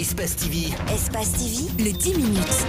Espace TV. Espace TV, le 10 minutes.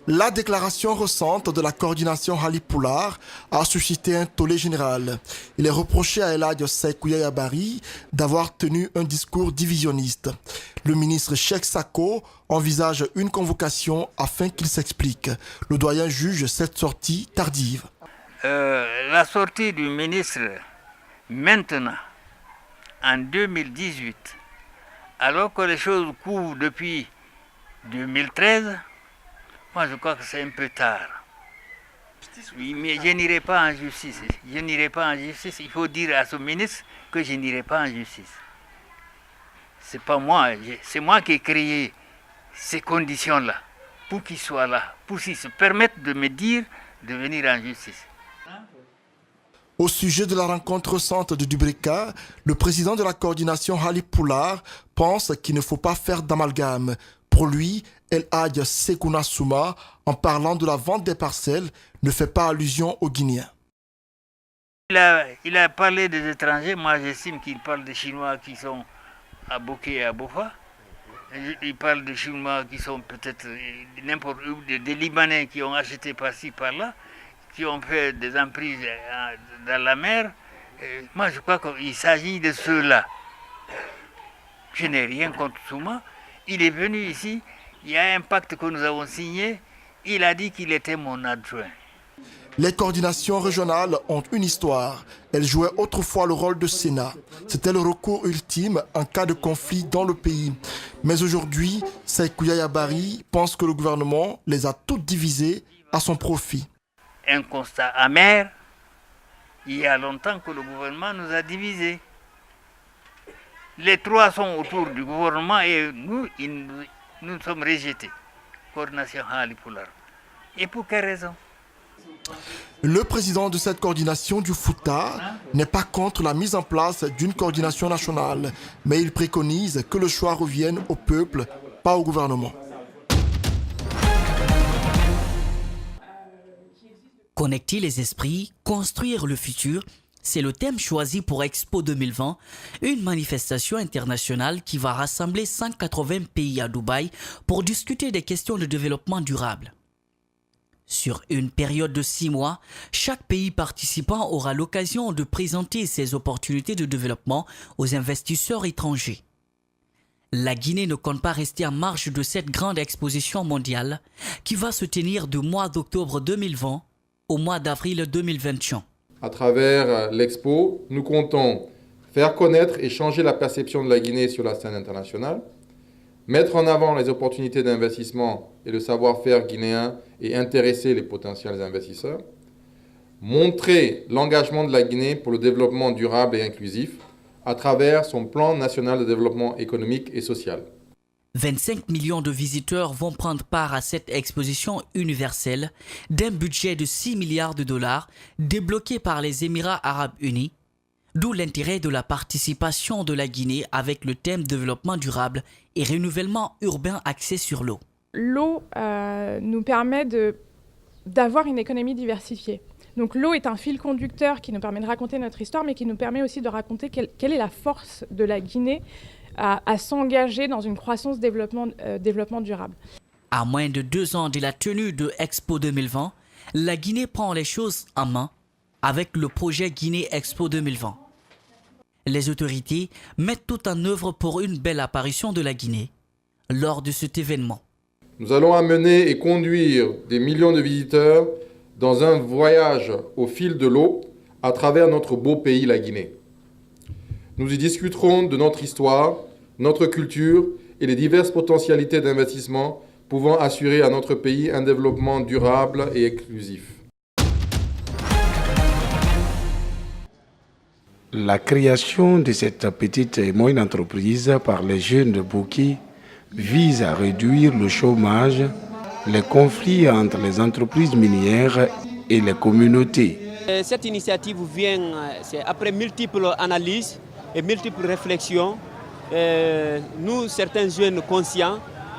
La déclaration récente de la coordination Halipoulard a suscité un tollé général. Il est reproché à El Hadj Sékou Yaya Barry d'avoir tenu un discours divisionniste. Le ministre Cheikh Sako envisage une convocation afin qu'il s'explique. Le doyen juge cette sortie tardive. La sortie du ministre maintenant, en 2018, alors que les choses courent depuis 2013, moi je crois que c'est un peu tard. Oui, mais je n'irai pas en justice. Je n'irai pas en justice. Il faut dire à ce ministre que je n'irai pas en justice. C'est pas moi, c'est moi qui ai créé ces conditions-là, pour qu'il soit là, pour qu'il se permette de me dire de venir en justice. Au sujet de la rencontre récente de Dubrika, le président de la coordination Halipoulard pense qu'il ne faut pas faire d'amalgame. Pour lui, El Hadj Sékou Nassouma, en parlant de la vente des parcelles, ne fait pas allusion aux Guinéens. Il a parlé des étrangers. Moi, j'estime qu'il parle des Chinois qui sont à Boké et à Bofa. Il parle des Chinois qui sont peut-être n'importe où, des Libanais qui ont acheté par-ci, par-là, qui ont fait des emprises dans la mer. Moi, je crois qu'il s'agit de ceux-là. Je n'ai rien contre Souma. Il est venu ici, il y a un pacte que nous avons signé, il a dit qu'il était mon adjoint. Les coordinations régionales ont une histoire. Elles jouaient autrefois le rôle de Sénat. C'était le recours ultime en cas de conflit dans le pays. Mais aujourd'hui, Sékou Yaya Barry pense que le gouvernement les a toutes divisées à son profit. Un constat amer, il y a longtemps que le gouvernement nous a divisés. Les trois sont autour du gouvernement et nous sommes rejetés. Coordination Halipoulard. Et pour quelle raison? Le président de cette coordination du Fouta n'est pas contre la mise en place d'une coordination nationale, mais il préconise que le choix revienne au peuple, pas au gouvernement. Connecter les esprits, construire le futur, c'est le thème choisi pour Expo 2020, une manifestation internationale qui va rassembler 180 pays à Dubaï pour discuter des questions de développement durable. Sur une période de 6 mois, chaque pays participant aura l'occasion de présenter ses opportunités de développement aux investisseurs étrangers. La Guinée ne compte pas rester en marge de cette grande exposition mondiale qui va se tenir du mois d'octobre 2020 au mois d'avril 2021. À travers l'expo, nous comptons faire connaître et changer la perception de la Guinée sur la scène internationale, mettre en avant les opportunités d'investissement et le savoir-faire guinéen et intéresser les potentiels investisseurs, montrer l'engagement de la Guinée pour le développement durable et inclusif à travers son plan national de développement économique et social. 25 millions de visiteurs vont prendre part à cette exposition universelle d'un budget de 6 milliards de dollars débloqué par les Émirats arabes unis, d'où l'intérêt de la participation de la Guinée avec le thème développement durable et renouvellement urbain axé sur l'eau. L'eau nous permet d'avoir une économie diversifiée. Donc l'eau est un fil conducteur qui nous permet de raconter notre histoire, mais qui nous permet aussi de raconter quelle est la force de la Guinée à s'engager dans une croissance développement durable. À moins de 2 ans de la tenue de Expo 2020, la Guinée prend les choses en main avec le projet Guinée Expo 2020. Les autorités mettent tout en œuvre pour une belle apparition de la Guinée lors de cet événement. Nous allons amener et conduire des millions de visiteurs dans un voyage au fil de l'eau à travers notre beau pays, la Guinée. Nous y discuterons de notre histoire, notre culture et les diverses potentialités d'investissement pouvant assurer à notre pays un développement durable et inclusif. La création de cette petite et moyenne entreprise par les jeunes de Boké vise à réduire le chômage, les conflits entre les entreprises minières et les communautés. Cette initiative vient après multiples analyses et multiples réflexions. Nous, certains jeunes conscients,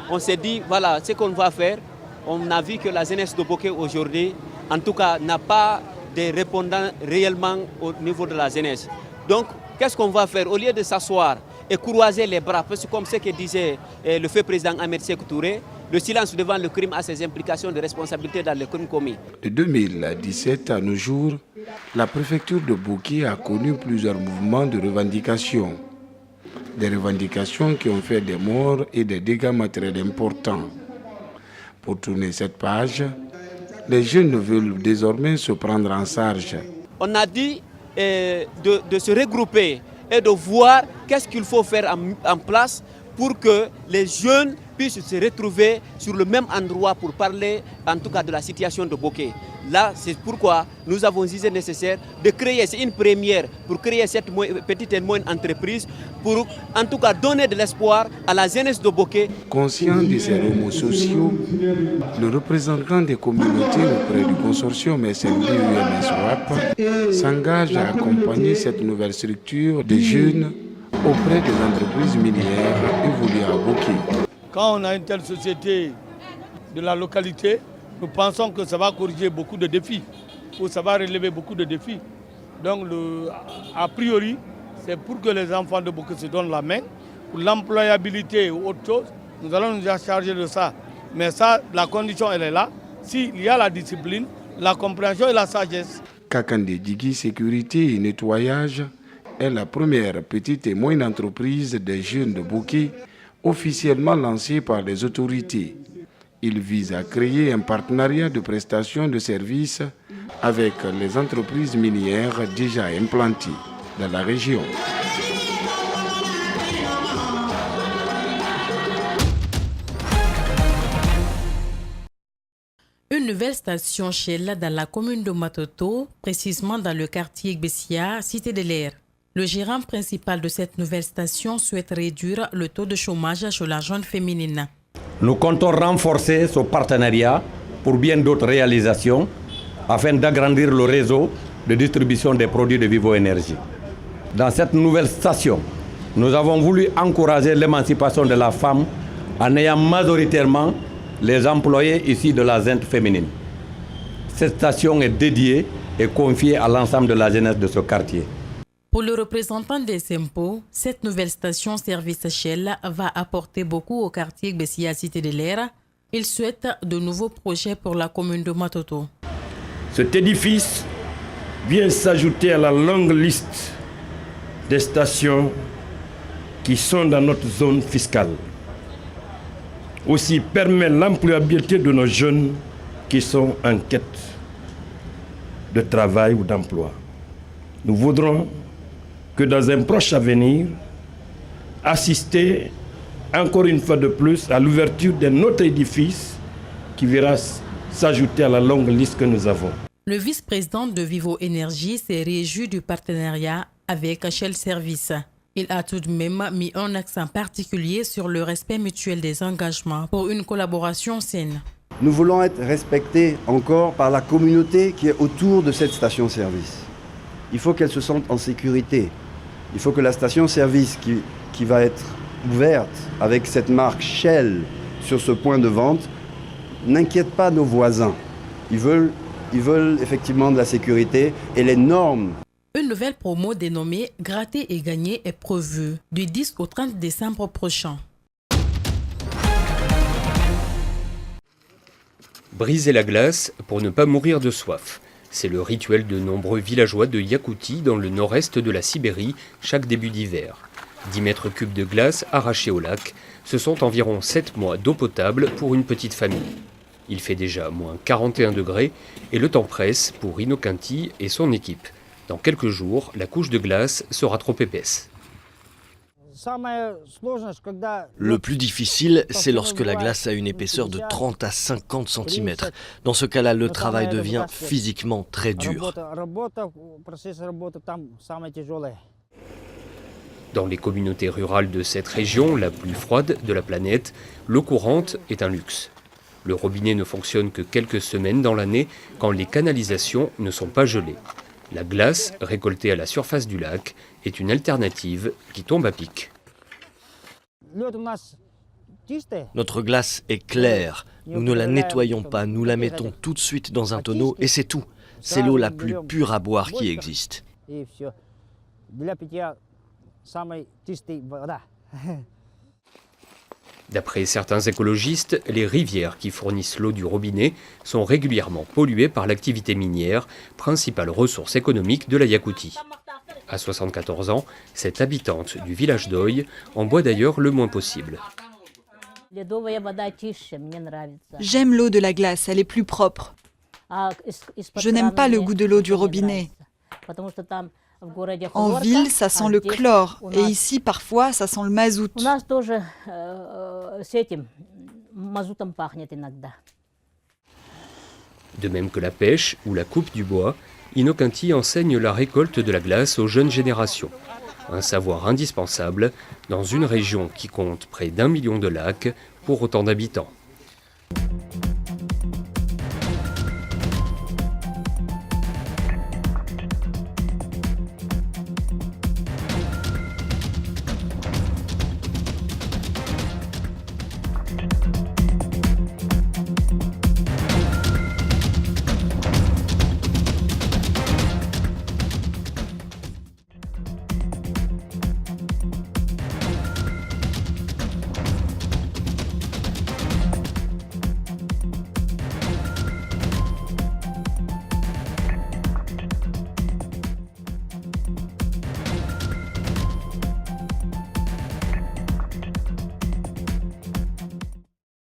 on s'est dit, voilà ce qu'on va faire. On a vu que la jeunesse de Boké aujourd'hui, en tout cas, n'a pas de répondants réellement au niveau de la jeunesse. Donc, qu'est-ce qu'on va faire? Au lieu de s'asseoir et croiser les bras, parce que comme ce que disait le feu président Ahmed Sékou Touré, le silence devant le crime a ses implications de responsabilité dans le crime commis. De 2017 à nos jours, la préfecture de Bouki a connu plusieurs mouvements de revendication. Des revendications qui ont fait des morts et des dégâts matériels importants. Pour tourner cette page, les jeunes veulent désormais se prendre en charge. On a dit de se regrouper et de voir qu'est-ce qu'il faut faire en place pour que les jeunes puissent se retrouver sur le même endroit pour parler en tout cas de la situation de Bokeh. Là, c'est pourquoi nous avons jugé nécessaire de créer, c'est une première, pour créer cette petite et moyenne entreprise, pour en tout cas donner de l'espoir à la jeunesse de Bokeh. Conscient de ces remous sociaux, le représentant des communautés auprès du consortium SNB-UMSWAP s'engage à accompagner cette nouvelle structure des jeunes auprès des entreprises minières évoluées à Bokeh. Quand on a une telle société de la localité, nous pensons que ça va corriger beaucoup de défis, ou ça va relever beaucoup de défis. Donc, a priori, c'est pour que les enfants de Bokeh se donnent la main. Pour l'employabilité ou autre chose, nous allons nous charger de ça. Mais ça, la condition, elle est là. S'il y a la discipline, la compréhension et la sagesse. Kakande Digi Sécurité et Nettoyage est la première petite et moyenne entreprise des jeunes de Bokeh officiellement lancée par les autorités. Il vise à créer un partenariat de prestation de services avec les entreprises minières déjà implantées dans la région. Une nouvelle station Shell dans la commune de Matoto, précisément dans le quartier Gbessia, Cité de l'Air. Le gérant principal de cette nouvelle station souhaite réduire le taux de chômage chez la jeune féminine. Nous comptons renforcer ce partenariat pour bien d'autres réalisations afin d'agrandir le réseau de distribution des produits de Vivo Énergie. Dans cette nouvelle station, nous avons voulu encourager l'émancipation de la femme en ayant majoritairement les employés ici de la ZENT féminine. Cette station est dédiée et confiée à l'ensemble de la jeunesse de ce quartier. Pour le représentant des impôts, cette nouvelle station service Shell va apporter beaucoup au quartier Gbessia Cité de l'Air. Il souhaite de nouveaux projets pour la commune de Matoto. Cet édifice vient s'ajouter à la longue liste des stations qui sont dans notre zone fiscale. Aussi permet l'employabilité de nos jeunes qui sont en quête de travail ou d'emploi. Nous voudrons que dans un proche avenir, assister encore une fois de plus à l'ouverture d'un autre édifice qui verra s'ajouter à la longue liste que nous avons. Le vice-président de Vivo Énergie s'est réjoui du partenariat avec Shell Service. Il a tout de même mis un accent particulier sur le respect mutuel des engagements pour une collaboration saine. Nous voulons être respectés encore par la communauté qui est autour de cette station-service. Il faut qu'elle se sente en sécurité. Il faut que la station-service qui va être ouverte avec cette marque Shell sur ce point de vente n'inquiète pas nos voisins. Ils veulent effectivement de la sécurité et les normes. Une nouvelle promo dénommée Gratter et gagner est prévue du 10 au 30 décembre prochain. Briser la glace pour ne pas mourir de soif. C'est le rituel de nombreux villageois de Yakoutie dans le nord-est de la Sibérie chaque début d'hiver. 10 mètres cubes de glace arrachés au lac, ce sont environ 7 mois d'eau potable pour une petite famille. Il fait déjà moins 41 degrés et le temps presse pour Innocenti et son équipe. Dans quelques jours, la couche de glace sera trop épaisse. Le plus difficile, c'est lorsque la glace a une épaisseur de 30 à 50 cm. Dans ce cas-là, le travail devient physiquement très dur. Dans les communautés rurales de cette région, la plus froide de la planète, l'eau courante est un luxe. Le robinet ne fonctionne que quelques semaines dans l'année quand les canalisations ne sont pas gelées. La glace, récoltée à la surface du lac, est une alternative qui tombe à pic. Notre glace est claire. Nous ne la nettoyons pas, nous la mettons tout de suite dans un tonneau et c'est tout. C'est l'eau la plus pure à boire qui existe. D'après certains écologistes, les rivières qui fournissent l'eau du robinet sont régulièrement polluées par l'activité minière, principale ressource économique de la Yakoutie. À 74 ans, cette habitante du village d'Oï en boit d'ailleurs le moins possible. J'aime l'eau de la glace, elle est plus propre. Je n'aime pas le goût de l'eau du robinet. En ville, ça sent le chlore, et ici, parfois, ça sent le mazout. De même que la pêche ou la coupe du bois, Innocenti enseigne la récolte de la glace aux jeunes générations. Un savoir indispensable dans une région qui compte près d'1 million de lacs pour autant d'habitants.